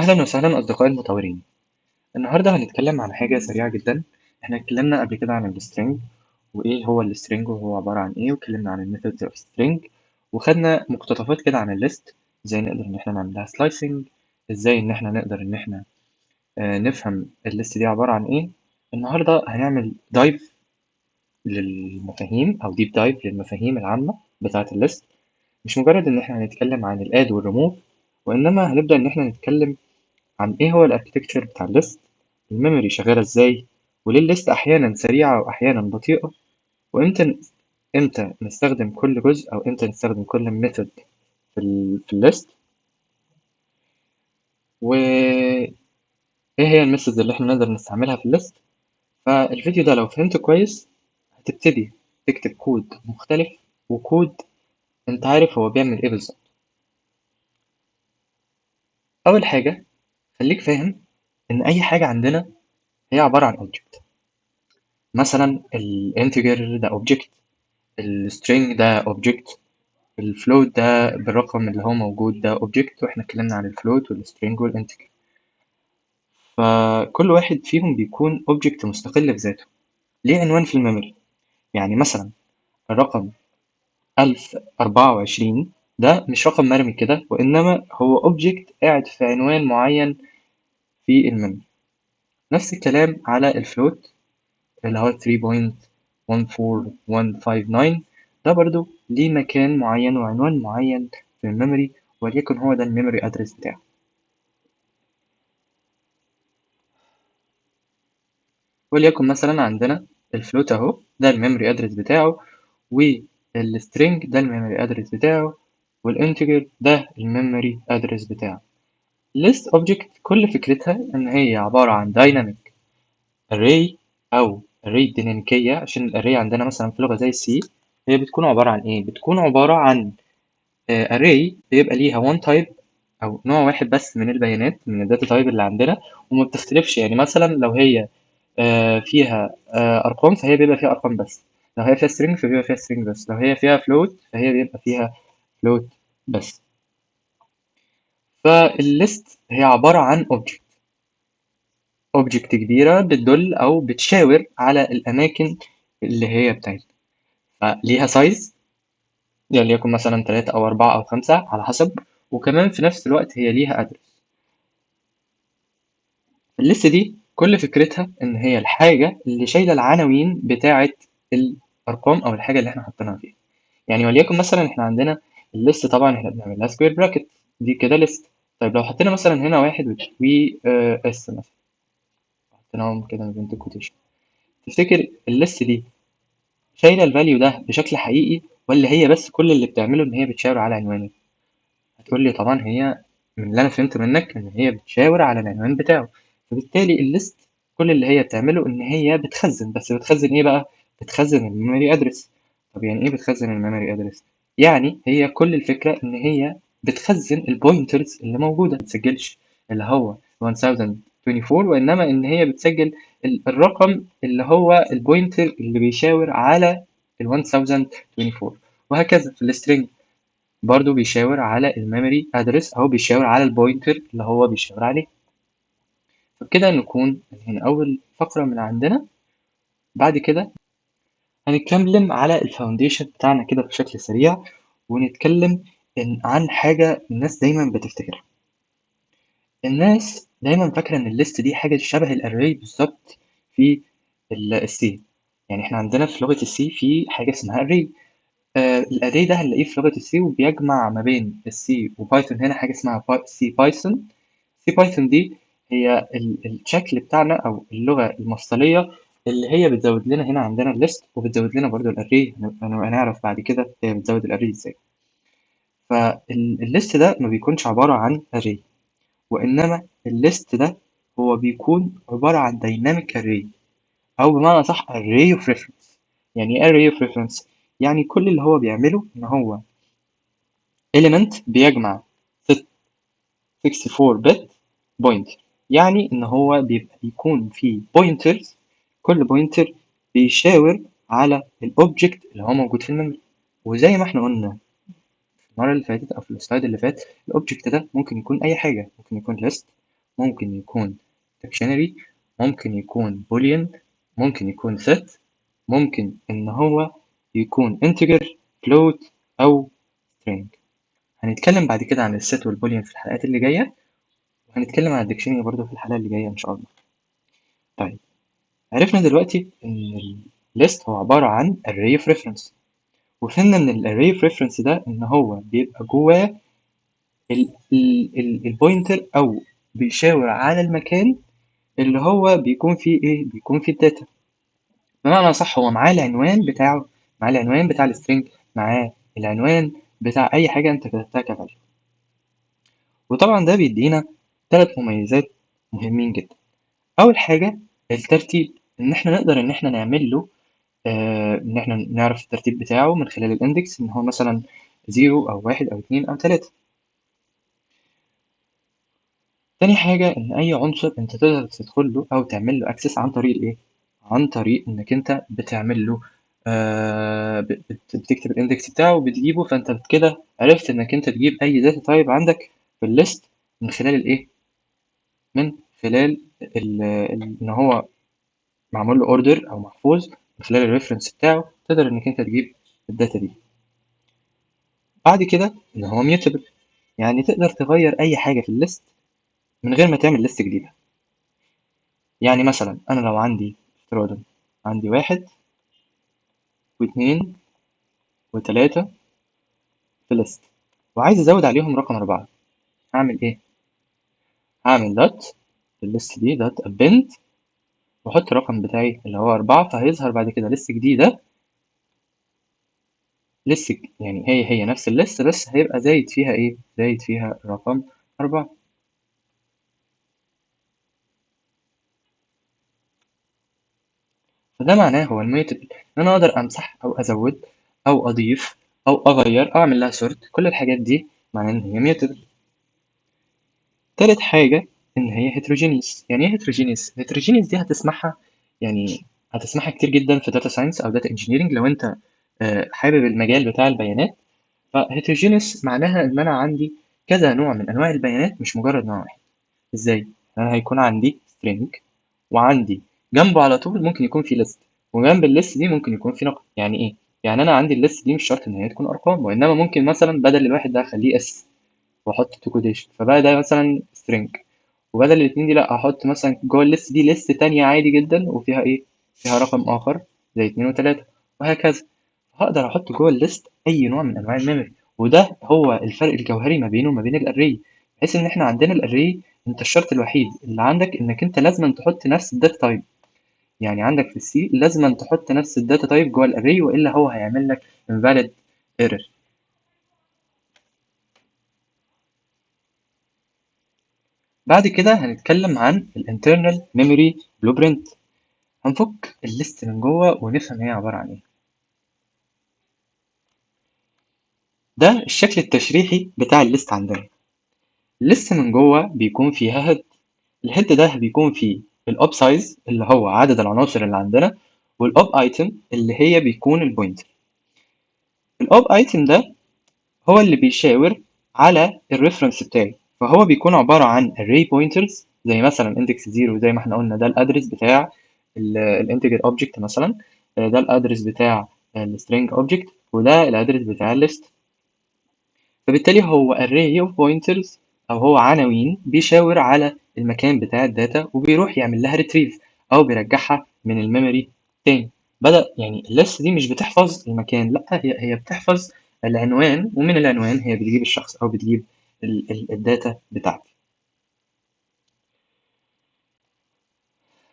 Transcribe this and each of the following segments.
أهلا وسهلا أصدقائي المطورين. النهاردة هنتكلم عن حاجة سريعة جدا. احنا اتكلمنا قبل كده عن السترينج وإيه هو السترينج وهو عبارة عن إيه، واتكلمنا عن الميثودز اوف سترينج، وخدنا مقتطفات كده عن الليست، ازاي نقدر إن احنا نعملها سلايسنج، ازاي إن احنا نقدر إن احنا نفهم الليست دي عبارة عن إيه. النهاردة هنعمل دايف للمفاهيم أو ديب دايف للمفاهيم العامة بتاعة الليست. مش مجرد إن احنا هنتكلم عن الاد والريموف، وإنما هنبدأ إن احنا نتكلم عن إيه هو الأركتكتشر بتاع الليست، الميموري شغالة إزاي، وليه الليست أحيانا سريعة وأحيانا بطيئة، وإمتى نستخدم كل جزء أو إمتى نستخدم كل ميثود في الليست، وإيه هي الميثودز اللي إحنا نقدر نستعملها في الليست. فالفيديو ده لو فهمته كويس هتبتدي تكتب كود مختلف، وكود أنت عارف هو بيعمل إيه بالظبط. أول حاجة، خليك فاهم إن أي حاجة عندنا هي عبارة عن object. مثلا الانتجر ده object، الstring ده object، الفلوت ده بالرقم اللي هو موجود ده object، واحنا اتكلمنا عن الفلوت والسترينج والانتجر. فكل واحد فيهم بيكون object مستقل بذاته، ليه عنوان في الميموري. يعني مثلا الرقم 1024 ده مش رقم مرمي كده، وإنما هو object قاعد في عنوان معين في الميموري. نفس الكلام على الفلوت اللي هو 3.14159، ده برضو ليه مكان معين وعنوان معين في الميموري، وليكن هو ده الميموري ادرس بتاعه. وليكن مثلا عندنا الفلوت اهو ده الميموري ادرس بتاعه، والسترينج ده الميموري ادرس بتاعه، والانتجر ده الميموري ادرس بتاعه. list object كل فكرتها ان هي عبارة عن dynamic array او array ديناميكية، عشان الاري عندنا مثلا في لغة زي السي هي بتكون عبارة عن ايه، بتكون عبارة عن array بيبقى ليها one type او نوع واحد بس من البيانات من الداتا تايب اللي عندنا، وما بتختلفش. يعني مثلا لو هي فيها أرقام فهي بيبقى فيها أرقام بس، لو هي فيها string فبيبقى فيها string بس، لو هي فيها float فهي بيبقى فيها float بس. فالليست هي عبارة عن object كبيرة بتدل أو بتشاور على الأماكن اللي هي بتاعتنا، فليها size يعني ليكن مثلا 3 أو 4 أو 5 على حسب، وكمان في نفس الوقت هي ليها address. الليست دي كل فكرتها إن هي الحاجة اللي شايلة العناوين بتاعة الأرقام أو الحاجة اللي إحنا حاطينها فيها. يعني وليكن مثلا إحنا عندنا الليست، طبعا إحنا بنعمل لها سكوير براكت، دي كده ليست. طيب لو حطينا مثلا هنا واحد و اس مثلا، حطيناهم كده ما بين الكوتيشن، تفتكر الليست دي شايلة الفاليو ده بشكل حقيقي، ولا هي بس كل اللي بتعمله إن هي بتشاور على عنوانه؟ هتقول لي طبعا هي، من اللي أنا فهمته منك، إن هي بتشاور على العنوان بتاعه. فبالتالي الليست كل اللي هي بتعمله إن هي بتخزن، بس بتخزن إيه بقى؟ بتخزن الميموري أدرس. طب يعني إيه بتخزن الميموري أدرس؟ يعني هي كل الفكرة إن هي بتخزن البوينترز اللي موجودة، ما بتسجلش اللي هو 1024، وإنما إن هي بتسجل الرقم اللي هو البوينتر اللي بيشاور على ال 1024. وهكذا في السترينج برضو بيشاور على الميموري ادرس او بيشاور على البوينتر اللي هو بيشاور عليه. فبكده نكون هنا اول فقرة من عندنا. بعد كده هنتكلم على الفاونديشن بتاعنا كده بشكل سريع، ونتكلم عن حاجة الناس دايما بتفتكرها. الناس دايما فاكرة ان الليست دي حاجة شبه الاري بالظبط في السي. يعني احنا عندنا في لغة السي في حاجة اسمها array. الاري ده هنلاقيه في لغة السي، وبيجمع ما بين السي وبايثون هنا حاجة اسمها سي بايثون. سي بايثون دي هي الشكل بتاعنا او اللغة المفصلية اللي هي بتزود لنا هنا عندنا الليست، وبتزود لنا برضو الاري. هنعرف بعد كده هي بتزود الاري ازاي. فالليست ده ما بيكونش عبارة عن array، وإنما الليست ده هو بيكون عبارة عن dynamic array، أو بمعنى صح array of reference. يعني إيه array of reference؟ يعني كل اللي هو بيعمله إن هو element بيجمع 64 bit pointer. يعني إن هو بيبقى بيكون فيه pointers، كل pointer بيشاور على الأوبجكت اللي هو موجود في الميموري. وزي ما احنا قلنا المرة اللي فاتت أو في السلايد اللي فات، الأوبجكت ده ممكن يكون أي حاجة، ممكن يكون list، ممكن يكون dictionary، ممكن يكون boolean، ممكن يكون set، ممكن إن هو يكون integer، float، أو string. هنتكلم بعد كده عن الset والبوليان في الحلقات اللي جاية، وهنتكلم عن الديكشنري برضه في الحلقة اللي جاية إن شاء الله. طيب، عرفنا دلوقتي إن list هو عبارة عن array of reference، وفهمنا إن ال array of reference ده إن هو بيبقى جواه البوينتر، أو بيشاور على المكان اللي هو بيكون فيه إيه، بيكون فيه الداتا. بمعنى صح، هو معاه العنوان بتاعه، معاه العنوان بتاع السترينج، معاه العنوان بتاع أي حاجة أنت كتبتها كفاليو. وطبعا ده بيدينا 3 مميزات مهمين جدا. أول حاجة الترتيب، إن إحنا نقدر إن إحنا نعمل له إن إحنا نعرف الترتيب بتاعه من خلال الإندكس، إن هو مثلا 0 أو 1 أو 2 أو 3. تاني حاجة إن أي عنصر أنت تقدر تدخل له أو تعمل له أكسس عن طريق إيه؟ عن طريق إنك أنت بتعمل له بتكتب الإندكس بتاعه وبتجيبه، فأنت كده عرفت إنك أنت تجيب أي داتا تايب عندك في الليست من خلال الإيه؟ من خلال إن هو معمول له اوردر او محفوظ، من خلال الريفرنس بتاعه تقدر انك انت تجيب الداتا دي. بعد كده ان هو ميوتابل، يعني تقدر تغير اي حاجه في الليست من غير ما تعمل ليست جديده. يعني مثلا انا لو عندي افتراضا عندي 1 و2 و3 في الليست، وعايز ازود عليهم رقم 4، هعمل ايه؟ هعمل دوت في الليست دي دوت append، واحط الرقم بتاعي اللي هو 4، فهيظهر بعد كده ليست جديده، لسه يعني هي نفس الليست، بس هيبقى زايد فيها ايه، زايد فيها رقم 4. فده معناه هو الميوتابل، ان انا اقدر امسح او ازود او اضيف او اغير او اعمل لها سورت، كل الحاجات دي معناه ان هي ميوتابل. تالت حاجة ان هي heterogeneous. يعني ايه heterogeneous؟ heterogeneous دي هتسمعها، يعني هتسمعها كتير جدا في data science او data engineering لو انت حابب المجال بتاع البيانات. فheterogeneous معناها ان انا عندي كذا نوع من انواع البيانات، مش مجرد نوع واحد. ازاي؟ انا هيكون عندي string، وعندي جنبه على طول ممكن يكون في list، وجنب الليست دي ممكن يكون في نقط. يعني ايه؟ يعني انا عندي الليست دي مش شرط ان هي تكون ارقام، وانما ممكن مثلا بدل الواحد ده اخليه اس واحط تو كوديشن، فبقى ده مثلا string. وبدل الاتنين دي لا، احط مثلا جوه الليست دي ليست تانية عادي جدا وفيها ايه، فيها رقم اخر زي 2 و3، وهكذا. هقدر احط جوه الليست اي نوع من انواع الميموري، وده هو الفرق الجوهري ما بينه وما بين الاري. بحيث ان احنا عندنا الاري، انت الشرط الوحيد اللي عندك انك انت لازم تحط نفس الداتا تايب. يعني عندك في السي لازم تحط نفس الداتا تايب جوه الاري، والا هو هيعمل لك invalid error. بعد كده هنتكلم عن الانترنال ميموري بلوبرنت. هنفك الليست من جوه ونفهم هي عبارة عن ايه. ده الشكل التشريحي بتاع الليست عندنا. الليست من جوه بيكون فيها هيد. الهيد ده بيكون فيه الاب سايز اللي هو عدد العناصر اللي عندنا، والاب ايتم اللي هي بيكون البوينتر. الاب ايتم ده هو اللي بيشاور على الريفرنس بتاعي، فهو بيكون عبارة عن array pointers، زي مثلا index 0 زي ما احنا قلنا ده الادرس بتاع الانتجر object مثلا، ده الادرس بتاع السترينج object، وده الادرس بتاع الليست. فبالتالي هو array of pointers، او هو عناوين بيشاور على المكان بتاع الداتا وبيروح يعمل لها retrieve او بيرجعها من الميموري تاني. بدأ يعني الليست دي مش بتحفظ المكان، لا، هي بتحفظ العنوان، ومن العنوان هي بتجيب الشخص او بتجيب الداتا بتاعتي.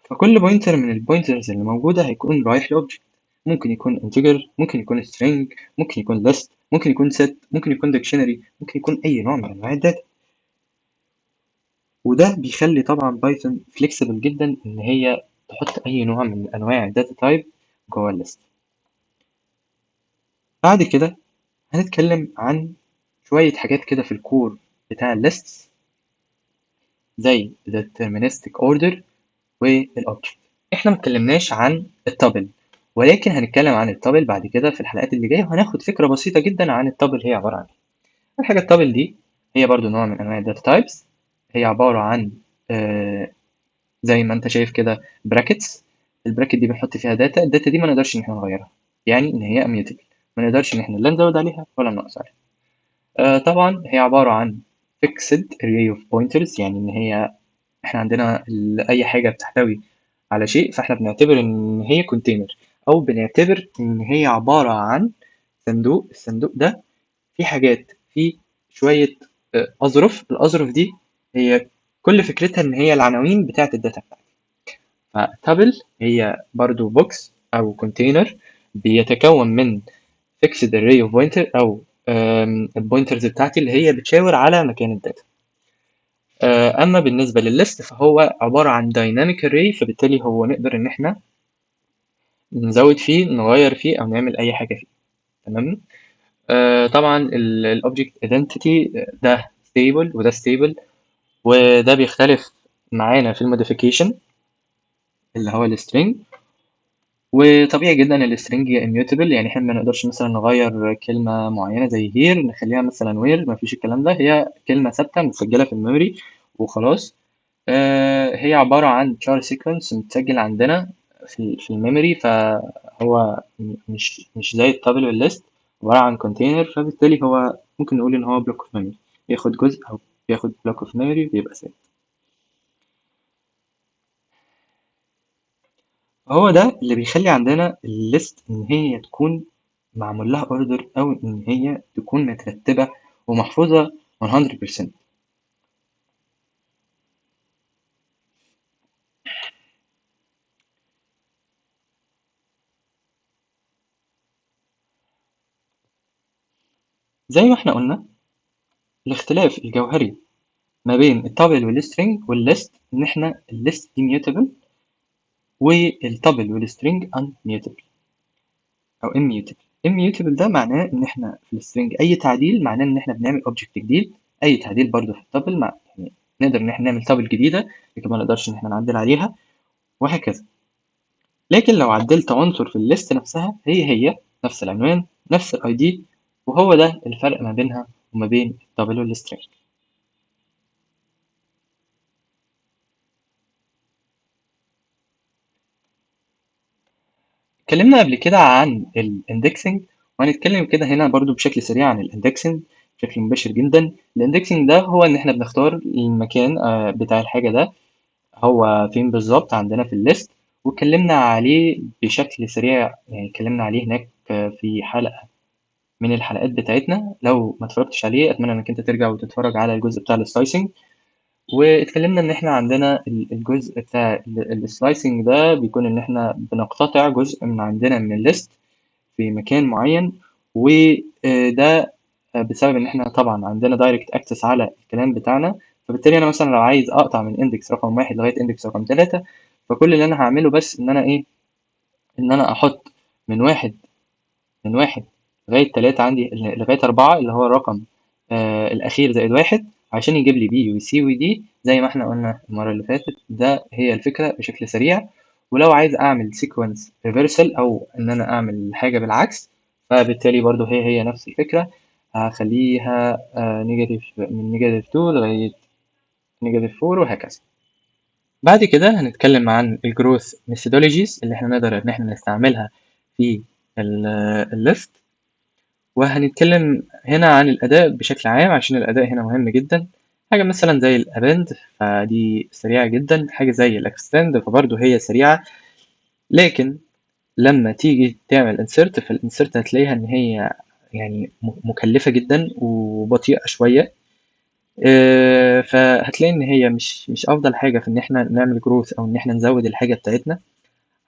فكل بوينتر من البوينترز اللي موجودة هيكون رايح لأوبجكت، ممكن يكون integer، ممكن يكون string، ممكن يكون list، ممكن يكون set، ممكن يكون dictionary، ممكن يكون أي نوع من أنواع الداتا. وده بيخلي طبعا بايثون فليكسبل جدا ان هي تحط اي نوع من انواع الداتا تايب جوه الليست. بعد كده هنتكلم عن شوية حاجات كده في الكور بتاع الليست، زي deterministic order والobject. احنا متكلمناش عن التابل، ولكن هنتكلم عن التابل بعد كده في الحلقات اللي جاية، وهناخد فكرة بسيطة جدا عن التابل هي عبارة عن ايه. الحاجة التابل دي هي برضو نوع من انواع الداتا تايبس. هي عبارة عن آه، زي ما انت شايف كده براكتس. البراكت دي بنحط فيها داتا، الداتا دي ما نقدرش ان احنا نغيرها، يعني ان هي اميوتبل، ما نقدرش ان احنا لا نزود عليها ولا ننقص عليها. طبعا هي عبارة عن fixed array of pointers، يعني ان هي احنا عندنا اي حاجة بتحتوي على شيء فاحنا بنعتبر ان هي كونتينر، او بنعتبر ان هي عبارة عن صندوق. الصندوق ده فيه حاجات، فيه شوية أظرف. الأظرف دي هي كل فكرتها إن هي العناوين بتاعة الداتا بتاعتي. فتابل هي برضو بوكس أو كونتينر بيتكون من fixed array of pointer، أو البوينترز بتاعتي اللي هي بتشاور على مكان الداتا. أما بالنسبة للليست فهو عبارة عن dynamic array، فبالتالي هو نقدر إن إحنا نزود فيه، نغير فيه، أو نعمل أي حاجة فيه. تمام. طبعا الاوبجكت ايدنتيتي ده stable وده stable، وده بيختلف معانا في الموديفيكيشن اللي هو السترينج. وطبيعي جدا السترينج immutable، يعني احنا ما نقدرش مثلا نغير كلمة معينة زي here نخليها مثلا where، ما فيش الكلام ده، هي كلمة ثابتة متسجلة في الميموري وخلاص. هي عبارة عن char sequence متسجل عندنا في الميموري، فهو مش زي التابل والليست، عبارة عن container، فبالتالي هو ممكن نقول إن هو block of memory، بياخد جزء أو بياخد block of memory بيبقى ثابت. هو ده اللي بيخلي عندنا الليست إن هي تكون معمول لها order، أو إن هي تكون مترتبة ومحفوظة 100%. زي ما احنا قلنا، الاختلاف الجوهري ما بين التابل والسترينج والليست إن احنا الليست دي mutable والتابل والسترينج unmutable أو immutable. immutable ده معناه إن احنا في السترينج أي تعديل معناه إن احنا بنعمل object جديد، أي تعديل برضه في التابل مع يعني نقدر إن احنا نعمل تابل جديدة لكن ما نقدرش إن احنا نعدل عليها، وهكذا. لكن لو عدلت عنصر في الليست نفسها هي نفس العنوان نفس الاي دي، وهو ده الفرق ما بينها وما بين التابل والسترينج. اتكلمنا قبل كده عن الاندكسنج، وهنتكلم كده هنا برضو بشكل سريع عن الاندكسنج بشكل مباشر جدا. الاندكسنج ده هو ان احنا بنختار المكان بتاع الحاجة ده هو فين بالظبط عندنا في الليست، واتكلمنا عليه بشكل سريع، يعني اتكلمنا عليه هناك في حلقة من الحلقات بتاعتنا. لو ما اتفرجتش عليه اتمنى انك انت ترجع وتتفرج على الجزء بتاع السلايسنج. واتكلمنا ان احنا عندنا الجزء بتاع السلايسنج ده بيكون ان احنا بنقتطع جزء من عندنا من الليست في مكان معين، وده بسبب ان احنا طبعا عندنا دايركت اكسس على الكلام بتاعنا. فبالتالي انا مثلا لو عايز اقطع من اندكس رقم واحد لغايه اندكس رقم ثلاثة، فكل اللي انا هعمله بس ان انا ايه، ان انا احط من واحد من واحد لغاية تلاتة، عندي لغاية أربعة اللي هو الرقم الأخير زائد واحد، عشان يجيب لي بي وسي ودي زي ما احنا قلنا المرة اللي فاتت. ده هي الفكرة بشكل سريع. ولو عايز أعمل سيكونس ريفرسال أو إن أنا أعمل حاجة بالعكس، فبالتالي برضو هي نفس الفكرة، هخليها نيجاتيف من نيجاتيف 2 لغاية نيجاتيف 4 وهكذا. بعد كده هنتكلم عن الجروث ميثودولوجيز اللي احنا نقدر إن احنا نستعملها في الليست. وهنتكلم هنا عن الأداء بشكل عام عشان الأداء هنا مهم جدا. حاجة مثلا زي الأبند فدي سريعة جدا، حاجة زي الأكستند فبرضه هي سريعة، لكن لما تيجي تعمل insert فالinsert هتلاقيها إن هي يعني مكلفة جدا وبطيئة شوية. فهتلاقي إن هي مش أفضل حاجة في إن إحنا نعمل جروث أو إن إحنا نزود الحاجة بتاعتنا،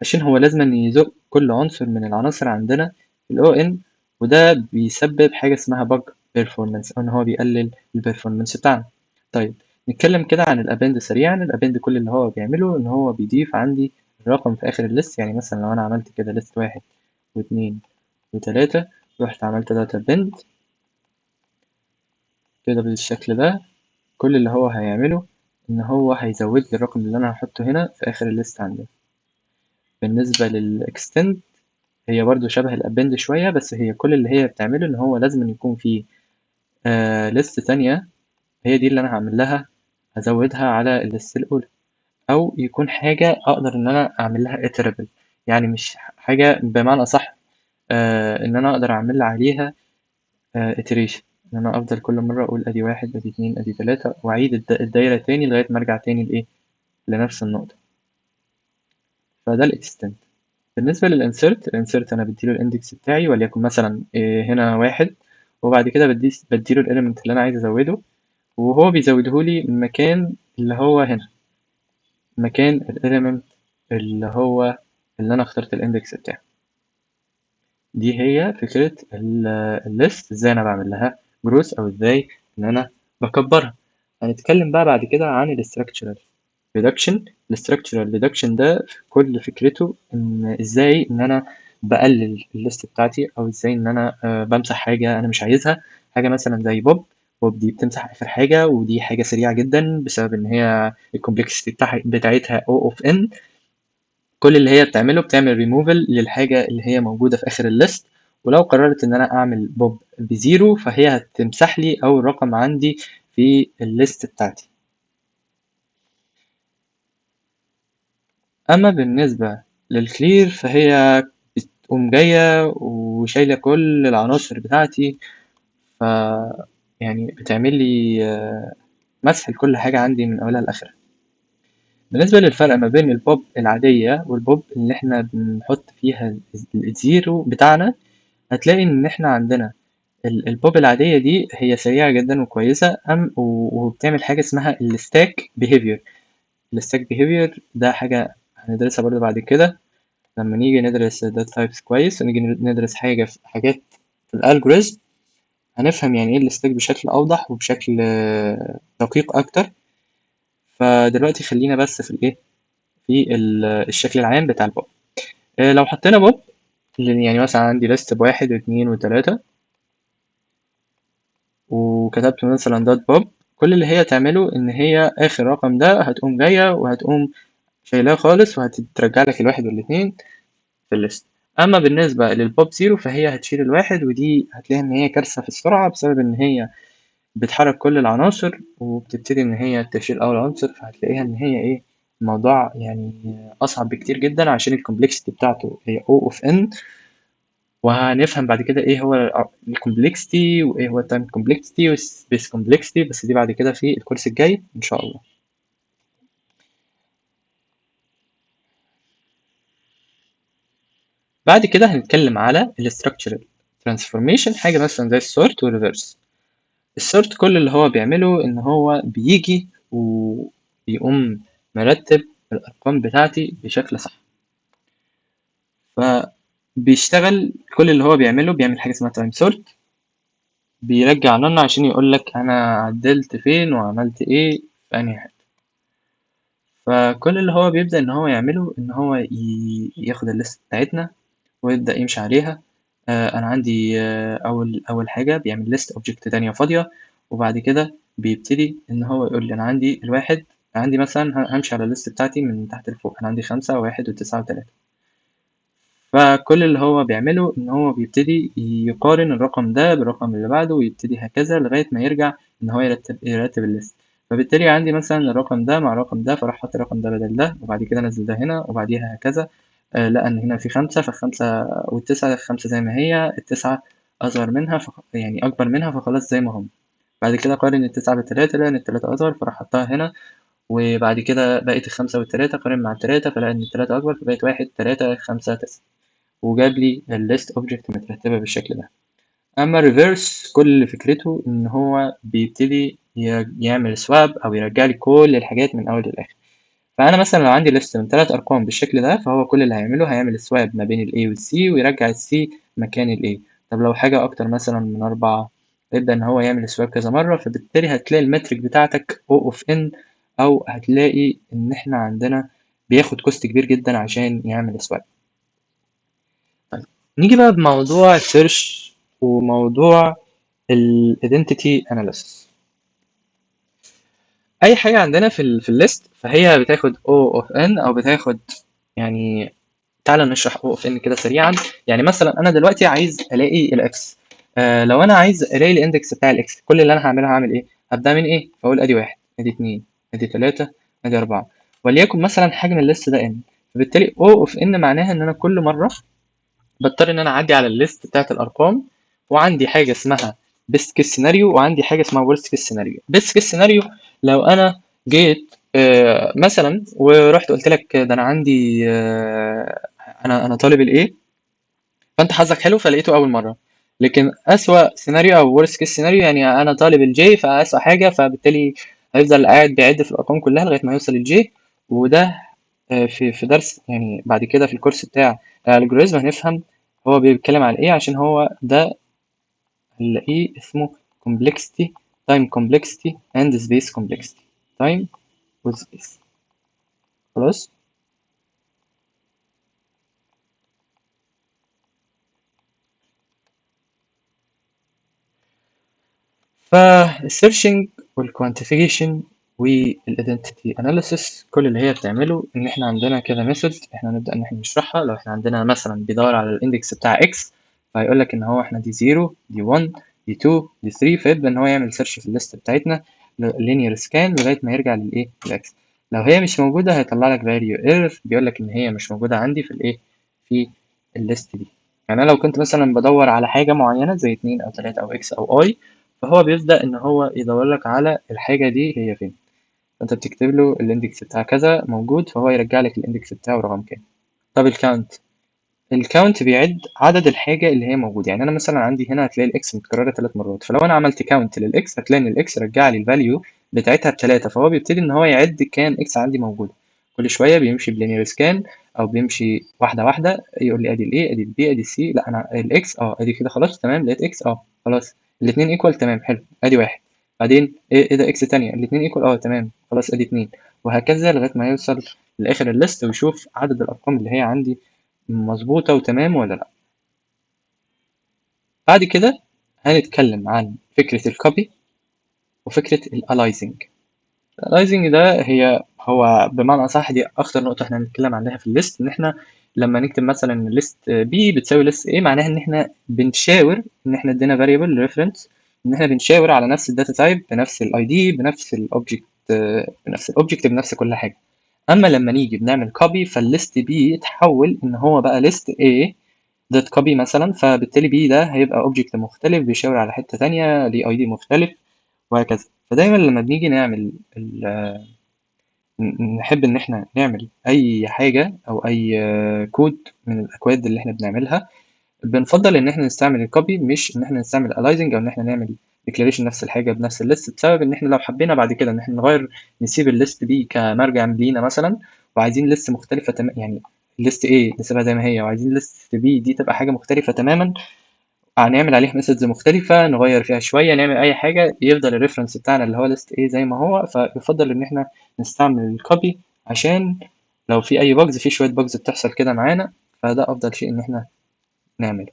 عشان هو لازم يزق كل عنصر من العناصر عندنا في ال ON، وده بيسبب حاجة اسمها bug performance أو إن هو بيقلل البرفورمانس بتاعنا. طيب نتكلم كده عن الأبند سريعا. الأبند كل اللي هو بيعمله إن هو بيضيف عندي رقم في آخر الليست، يعني مثلا لو أنا عملت كده ليست واحد واتنين وتلاتة، رحت عملت داتا بند كده بالشكل ده، كل اللي هو هيعمله إن هو هيزود لي الرقم اللي أنا هحطه هنا في آخر الليست عندنا. بالنسبة للإكستند هي برضو شبه الأبند شوية، بس هي كل اللي هي بتعمله إن هو لازم يكون فيه ليست تانية، هي دي اللي أنا هعمل لها ازودها على الليست الاولى، او يكون حاجه اقدر ان انا اعمل لها iterable، يعني مش حاجه بمعنى صح، ان انا اقدر اعمل عليها iteration، ان انا افضل كل مره اقول ادي واحد ادي اتنين ادي تلاته واعيد الدايره تاني لغايه ما ارجع تاني لايه، لنفس النقطه. فده الاكستنت. بالنسبه للانسرت، الانسرت انا بديله الاندكس بتاعي وليكن مثلا هنا واحد، وبعد كده بديله الاليمنت اللي انا عايز ازوده، وهو بيزوده لي المكان اللي هو هنا، مكان الاليمنت اللي هو اللي انا اخترت الاندكس بتاعه. دي هي فكرة الليست، ازاي انا بعمل لها جروث او ازاي ان انا بكبرها. هنتكلم بقى بعد كده عن الاستراكشرال ريدكشن. الاستراكشرال ريدكشن ده كل فكرته ان ازاي ان انا بقلل الليست بتاعتي، او ازاي ان انا بمسح حاجة انا مش عايزها. حاجة مثلا زي بوب، بوب دي بتمسح اخر حاجة، ودي حاجة سريعة جدا بسبب ان هي الكومبلكسيتي بتاعتها O of n. كل اللي هي بتعمله بتعمل ريموفل للحاجة اللي هي موجودة في آخر الليست، ولو قررت إن أنا أعمل بوب بزيرو فهي هتمسح لي أول رقم عندي في الليست بتاعتي. أما بالنسبة للكلير فهي بتقوم جاية وشايلة كل العناصر بتاعتي، ف يعني بتعمل لي مسح لكل حاجة عندي من أولها لآخرها. بالنسبة للفرق ما بين البوب العادية والبوب اللي احنا بنحط فيها الزيرو بتاعنا، هتلاقي إن إحنا عندنا البوب العادية دي هي سريعة جدا وكويسة، وبتعمل حاجة اسمها الستاك بيهيفير. الستاك بيهيفير ده حاجة هندرسها برضه بعد كده لما نيجي ندرس الداتا تايبس كويس، ونيجي ندرس حاجات في الالجوريزم، هنفهم يعني ايه الستاك بشكل اوضح وبشكل دقيق اكتر. فدلوقتي خلينا بس في الايه، في الشكل العام بتاع البوب. لو حطينا بوب، يعني مثلا عندي ليست بواحد واثنين وتلاتة، وكتبت مثلا دوت بوب، كل اللي هي تعمله ان هي اخر رقم ده هتقوم جاية وهتقوم شايلاه خالص، وهترجع لك الواحد والاتنين في الليست. اما بالنسبة للبوب زيرو فهي هتشيل الواحد، ودي هتلاقي ان هي كارثة في السرعة بسبب ان هي بتحرك كل العناصر وبتبتدي ان هي تشيل اول عنصر، فهتلاقيها ان هي ايه، الموضوع يعني اصعب بكتير جدا عشان الكومبلكسيتي بتاعته هي O of n. وهنفهم بعد كده ايه هو الكومبلكسيتي وايه هو التايم كومبلكسيتي والسبيس كومبلكسيتي، بس دي بعد كده في الكورس الجاي ان شاء الله. بعد كده هنتكلم على الاستراكشرال ترانسفورميشن، حاجه مثلا زي السورت والريفرس. السورت كل اللي هو بيعمله ان هو بيجي وبيقوم مرتب الارقام بتاعتي بشكل صح. فبيشتغل كل اللي هو بيعمله، بيعمل حاجه اسمها تايم سورت، بيرجع لنا عشان يقول لك انا عدلت فين وعملت ايه في انهي حاجه. فكل اللي هو بيبدأ إن هو يعمله إن هو ياخد الليست بتاعتنا ويبدأ يمشي عليها. أنا عندي أول حاجة بيعمل list object تانية فاضية، وبعد كده بيبتدي إن هو يقول لي أنا عندي الواحد، عندي مثلا همشي على الليست بتاعتي من تحت لفوق، أنا عندي خمسة وواحد وتسعة وتلاتة. فكل اللي هو بيعمله إن هو بيبتدي يقارن الرقم ده بالرقم اللي بعده، ويبتدي هكذا لغاية ما يرجع إن هو يرتب الليست. فبالتالي عندي مثلا الرقم ده مع الرقم ده، فراح حط الرقم ده بدل ده، وبعد كده نزل ده هنا، وبعديها هكذا. لقى إن هنا في خمسة، فالخمسة والتسعة، الخمسة زي ما هي، التسعة أصغر منها يعني أكبر منها، فخلاص زي ما هم. بعد كده قارن التسعة بالتلاتة، لقى إن التلاتة أصغر فراح حطها هنا، وبعد كده بقت الخمسة والتلاتة، قارن مع التلاتة فلقى إن التلاتة أكبر، فبقت واحد تلاتة خمسة تسعة، وجاب لي الليست اوبجكت مترتبة بالشكل ده. اما الريفرس كل فكرته ان هو بيبتدي يعمل سواب او يرجع لي كل الحاجات من اول للاخر. فانا مثلا لو عندي ليست من 3 ارقام بالشكل ده، فهو كل اللي هيعمله هيعمل سواب ما بين الاي والسي ويرجع السي مكان الاي. طب لو حاجة اكتر مثلا من 4، يبدأ ان هو يعمل سواب كذا مرة، فبالتالي هتلاقي المترك بتاعتك O of n، او هتلاقي ان احنا عندنا بياخد كوست كبير جدا عشان يعمل سواب. طيب، نيجي بقى بموضوع السيرش وموضوع ال identity analysis. أي حاجة عندنا في الليست فهي بتاخد O of n أو بتاخد، يعني تعالى نشرح O of n كده سريعا. يعني مثلا أنا دلوقتي عايز ألاقي الإكس، لو أنا عايز ألاقي الإندكس بتاع الإكس، كل اللي أنا هعمله هعمل إيه؟ هبدأ من إيه؟ فأقول أدي واحد أدي اتنين ادي 3 ادي 4. وليكن مثلا حجم الليست ده n، فبالتالي O of n معناها ان انا كل مرة بضطر ان انا اعدي على الليست بتاعت الارقام، وعندي حاجة اسمها best case scenario وعندي حاجة اسمها worst case scenario. best case scenario لو انا جيت مثلا ورحت قلت لك ده انا عندي انا طالب الايه، فانت حظك حلو فلقيته اول مره. لكن اسوأ سيناريو او ورست كيس سيناريو يعني انا طالب الجي فاسوأ حاجه، فبالتالي هيفضل قاعد بيعد في الارقام كلها لغايه ما يوصل الجي. وده في درس يعني بعد كده في الكورس بتاع الالجوريزم هنفهم هو بيتكلم على ايه، عشان هو ده هنلاقيه اسمه complexity time complexity and space complexity. time وسبيس. خلاص. فالسيرشنج والكوانتيفيكيشن والايدنتيتي اناليسيس كل اللي هي بتعمله ان احنا عندنا كده ميثود احنا نبدا ان احنا نشرحها. لو احنا عندنا مثلا بيدور على الاندكس بتاع اكس، فهيقول لك ان هو احنا دي 0 دي 1 دي 2 دي 3، فيبدا ان هو يعمل سيرش في الليست بتاعتنا لينير سكان لغايه ما يرجع للايه الاكس. لو هي مش موجوده هيطلع لك فاليو ايرور بيقول لك ان هي مش موجوده عندي في الايه في الليست دي. يعني انا لو كنت مثلا بدور على حاجه معينه زي 2 او 3 او اكس او اي، فهو بيبدأ إن هو يدور لك على الحاجة دي هي فين، فأنت بتكتب له الاندكس بتاع كذا موجود فهو يرجع لك الاندكس بتاعه رقم كام. طب الكاونت، الكاونت بيعد عدد الحاجة اللي هي موجودة. يعني أنا مثلا عندي هنا هتلاقي الإكس متكررة 3 مرات، فلو أنا عملت كاونت للإكس هتلاقي إن الإكس رجع لي الفاليو بتاعتها ب3، فهو بيبتدي إن هو يعد كام إكس عندي موجودة. كل شوية بيمشي بلينير سكان أو بيمشي واحدة واحدة يقول لي أدي الإيه أدي البي أدي السي، لا أنا الإكس أدي كده خلاص تمام لقيت إكس خلاص الاتنين إيكوال تمام حلو أدي واحد. بعدين إيه ده إكس تانية الاتنين إيكوال تمام خلاص أدي اتنين، وهكذا لغاية ما يوصل لآخر الليست ويشوف عدد الأرقام اللي هي عندي مظبوطة وتمام ولا لأ. بعد كده هنتكلم عن فكرة الكوبي وفكرة الألايزنج. الألايزنج ده هو بمعنى أصح دي أخطر نقطة احنا هنتكلم عنها في الليست. إن احنا لما نكتب مثلا ليست بي بتساوي ليست ايه، معناها إن احنا بنشاور إن احنا ادينا variable reference، إن احنا بنشاور على نفس الداتا تايب بنفس الاي دي بنفس الأوبجكت، بنفس كل حاجة. أما لما نيجي بنعمل كوبي فالليست بي يتحول إن هو بقى ليست A دوت كوبي مثلا، فبالتالي بي ده هيبقى اوبجكت مختلف بيشاور على حتة تانية ليه اي دي مختلف وهكذا. فدايما لما بنيجي نعمل نحب ان احنا نعمل اي حاجة او اي كود من الاكواد اللي احنا بنعملها، بنفضل ان احنا نستعمل الكوبي مش ان احنا نستعمل الايزنج او ان احنا نعمل ديكلاريشن نفس الحاجة بنفس الليست، بسبب ان احنا لو حبينا بعد كده ان احنا نغير نسيب الليست بي كمرجع لينا مثلا وعايزين ليست مختلفة يعني ليست A نسيبها زي ما هي وعايزين ليست B دي تبقى حاجة مختلفة تماما، هنعمل عليه ميثودز مختلفة نغير فيها شوية نعمل أي حاجة يفضل الريفرنس بتاعنا اللي هو list A زي ما هو. فيفضل إن احنا نستعمل الكوبي عشان لو في أي bugs، في شوية bugs بتحصل كده معانا، فده أفضل شيء إن احنا نعمله.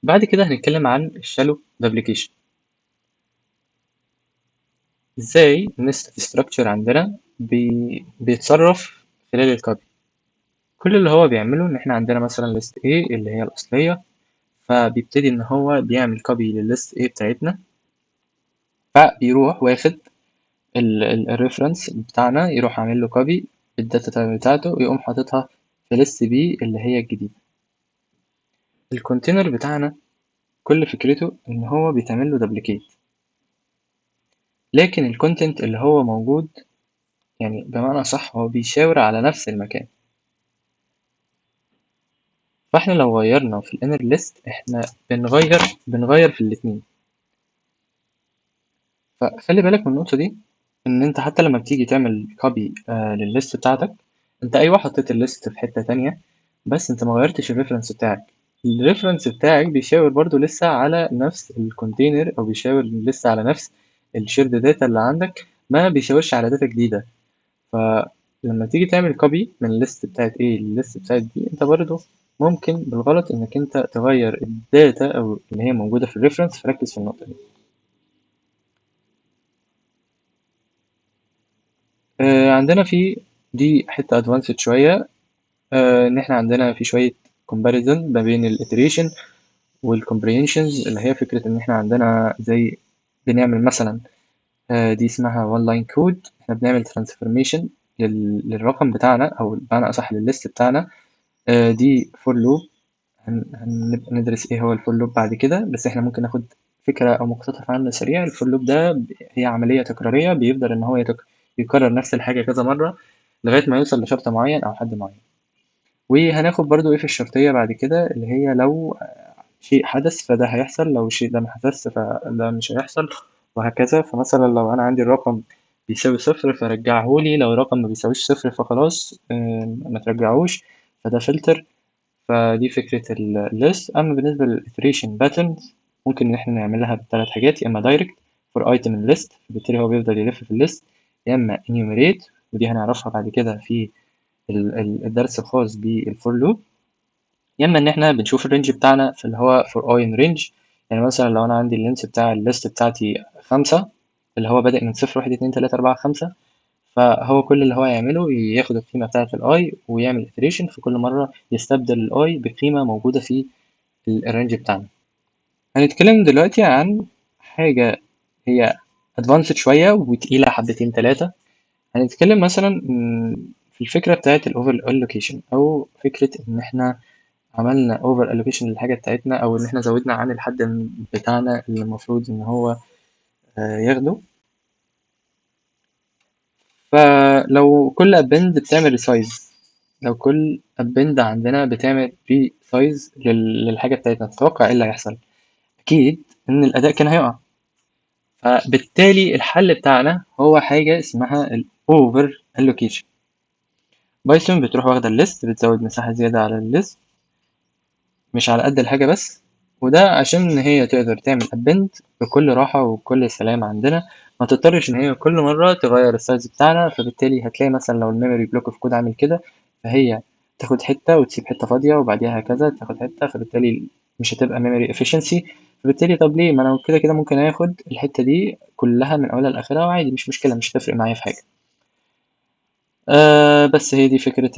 بعد كده هنتكلم عن الشالو duplication. ازاي النست ستراكشر عندنا بيتصرف خلال الكوبي. كل اللي هو بيعمله ان احنا عندنا مثلا list A اللي هي الأصلية، فبيبتدي ان هو بيعمل كوبي للليست A بتاعتنا، فبيروح واخد الريفرنس بتاعنا يروح عامل له كوبي بالداتا تايب بتاعته ويقوم حاططها في ليست بي اللي هي الجديدة. الكونتينر بتاعنا كل فكرته ان هو بيتعمل له دبليكيت، لكن الكونتنت اللي هو موجود يعني بمعنى صح هو بيشاور على نفس المكان. فاحنا لو غيرنا في الانر ليست احنا بنغير في الاتنين. فخلي بالك من النقطة دي، ان انت حتى لما بتيجي تعمل كوبي للليست بتاعتك، انت ايوه حطيت الليست في حتة تانية بس انت ما غيرتش الريفرنس بتاعك. الريفرنس بتاعك بيشاور برضو لسه على نفس الكونتينر او بيشاور لسه على نفس الشيرد داتا اللي عندك، ما بيشاورش على داتا جديدة. فلما تيجي تعمل كوبي من الليست بتاعت A للليست بتاعت B انت برضو ممكن بالغلط انك انت تغير الداتا او اللي هي موجودة في الريفرنس، فركز في النقطة دي. عندنا في دي حتة ادفانسد شوية، ان احنا عندنا في شوية comparison ما بين الiteration والcomprehensions اللي هي فكرة إن إحنا عندنا زي بنعمل مثلًا دي اسمها one line code. إحنا بنعمل transformation للرقم بتاعنا أو بمعنى أصح للlist بتاعنا. دي for loop. هنبقى ندرس إيه هو الfor loop بعد كده، بس إحنا ممكن ناخد فكرة أو مقتطف عنه سريع. الfor loop ده هي عملية تكرارية بيفضل إن هو يكرر نفس الحاجة كذا مرة لغاية ما يوصل لشرط معين أو حد معين. وهناخد برضو إيه في الشرطية بعد كده، اللي هي لو شيء حدث فده هيحصل، لو الشيء ده ما حدث فده مش هيحصل، وهكذا. فمثلا لو أنا عندي الرقم بيساوي صفر فرجعهولي، لو الرقم ما بيساويش صفر فخلاص ما ترجعوش، فده فلتر. فدي فكرة الليست. أما بالنسبة للإتريشن باترنز ممكن إن إحنا نعملها بثلاث حاجات: يا إما دايركت فور أيتم الليست، فبالتالي هو بيفضل يلف في الليست، يا إما enumerate ودي هنعرفها بعد كده في الدرس الخاص بالفور لوب، يا اما ان احنا بنشوف الرينج بتاعنا في اللي هو for i in range. يعني مثلا لو انا عندي اللينس بتاع الليست بتاعتي 5 اللي هو بادئ من 0 1 2 3 4 5، فهو كل اللي هو يعمله ياخد القيمة بتاعة الاي ويعمل iteration في كل مرة يستبدل الاي بقيمة موجودة في الرينج بتاعنا. هنتكلم دلوقتي عن حاجة هي advanced شوية وتقيلة حبتين تلاتة. هنتكلم مثلا في الفكرة بتاعة الأوفر allocation، أو فكرة إن إحنا عملنا اوفر allocation للحاجة بتاعتنا، او ان احنا زودنا عن الحد بتاعنا اللي المفروض ان هو ياخده. فلو كل append بتعمل ريسايز، لو كل append عندنا بتعمل ريسايز للحاجة بتاعتنا، تتوقع ايه اللي هيحصل؟ اكيد ان الاداء كان هيقع. فبالتالي الحل بتاعنا هو حاجة اسمها الاوفر allocation. بايثون بتروح واخدة الليست بتزود مساحة زيادة على الليست مش على قد الحاجة بس، وده عشان هي تقدر تعمل append بكل راحة وبكل سلام عندنا، ما تضطرش إن هي كل مرة تغير السايز بتاعنا. فبالتالي هتلاقي مثلا لو الميموري بلوك في كود عامل كده، فهي تاخد حتة وتسيب حتة فاضية وبعديها هكذا تاخد حتة، فبالتالي مش هتبقى memory efficiency. فبالتالي طب ليه؟ ما أنا كده كده ممكن آخد الحتة دي كلها من أولها لآخرها وعادي مش مشكلة، مش هتفرق معايا في حاجة. بس هي دي فكرة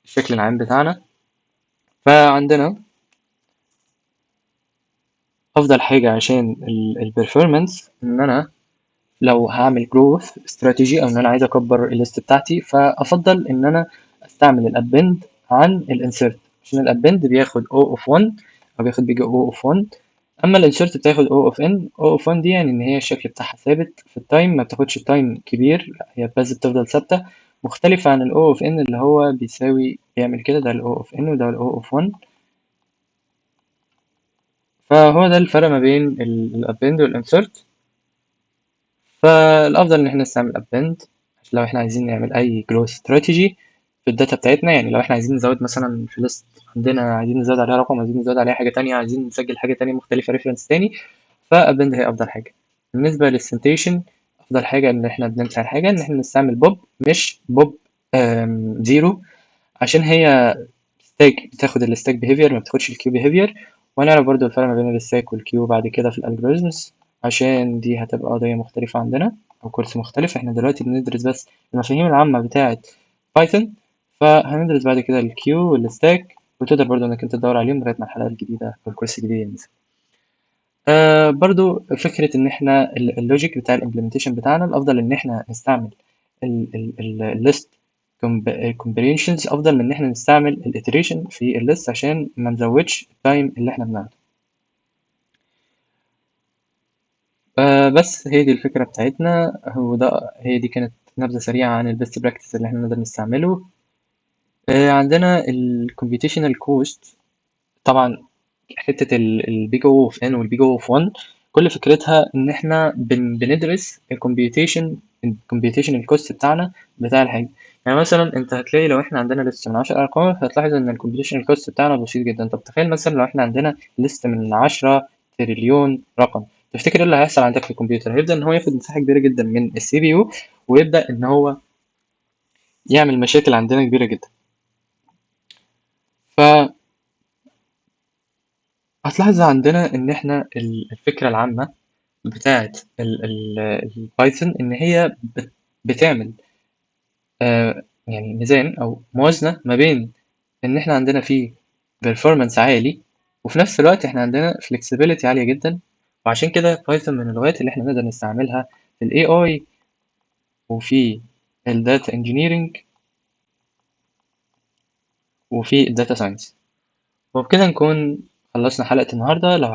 الشكل العام بتاعنا. فعندنا افضل حاجه عشان البرفورمانس ان انا لو هعمل جروث استراتيجي او ان انا عايز اكبر الليست بتاعتي، فافضل ان انا استعمل الابند عن الانسرت، عشان الابند بياخد او اوف 1 او بياخد بيجي او اوف 1، اما الانسرت بتاخد او اوف ان. او اوف 1 دي يعني ان هي الشكل بتاعها ثابت في التايم، ما بتاخدش تايم كبير، لا هي بس بتفضل ثابته، مختلفه عن الاو اوف ان اللي هو بيساوي بيعمل كده، ده الاو اوف ان وده الاو اوف 1. فهو ده الفرق ما بين الابند والانسرت. فالأفضل إن إحنا نستعمل append لو إحنا عايزين نعمل أي growth strategy في الداتا بتاعتنا. يعني لو إحنا عايزين نزود مثلا في list عندنا، عايزين نزود عليها رقم، عايزين نزود عليها حاجة تانية، عايزين نسجل حاجة تانية مختلفة reference تاني، فappend هي أفضل حاجة. بالنسبة للسنتيشن أفضل حاجة إن إحنا بنمسح الحاجة إن إحنا نستعمل بوب مش بوب زيرو، عشان هي stack بتاخد الstack behavior ما بتاخدش الqueue behavior. وهنعرف برضو الفرق ما بين الstack والqueue بعد كده في الالجوريزمز، عشان دي هتبقى قضية مختلفة عندنا أو كورس مختلف. احنا دلوقتي بندرس بس المفاهيم العامة بتاعة بايثون، فهندرس بعد كده الكيو والستاك، وتقدر برضو انك انت تدور عليهم لغاية ما الحلقة الجديدة أو الكورس الجديد ينزل. برضو فكرة ان احنا اللوجيك بتاع الامبلمنتيشن بتاعنا الافضل ان احنا نستعمل الليست كومبريشنز افضل من ان احنا نستعمل الاتريشن في الليست، عشان ما نزودش التايم اللي احنا بناخده. بس هي دي الفكرة بتاعتنا، هي دي كانت نبذة سريعة عن البيست براكتس اللي احنا نقدر نستعمله. عندنا ال computational cost. طبعا حتة البيج او اوف ان والبيج او اوف 1 كل فكرتها ان احنا بندرس الكمبيوتيشن الكوست بتاعنا بتاع الحاجة. يعني مثلا انت هتلاقي لو احنا عندنا ليست من 10 ارقام هتلاحظ ان الكمبيوتيشن الكوست بتاعنا بسيط جدا. طب تخيل مثلا لو احنا عندنا ليست من 10 تريليون رقم، تفتكر ايه اللي هيحصل عندك في الكمبيوتر؟ هيبدأ ان هو ياخد مساحة كبيرة جدا من السي بي يو، ويبدأ ان هو يعمل مشاكل عندنا كبيرة جدا. فهتلاحظ عندنا ان احنا الفكرة العامة بتاعة البايثون إن هي بتعمل يعني ميزان أو موازنة ما بين إن إحنا عندنا فيه performance عالي وفي نفس الوقت احنا عندنا flexibility عالية جدا، وعشان كده بايثون من اللغات اللي احنا نقدر نستعملها في ال AI وفي ال Data Engineering وفي ال Data Science. وبكده نكون خلصنا حلقة النهاردة. لو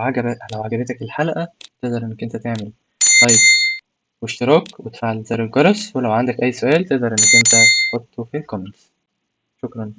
عجبتك الحلقة تقدر انك انت تعمل لايك واشتراك وتفعل زر الجرس، ولو عندك اي سؤال تقدر انك انت تحطه في الكومنتس. شكرا.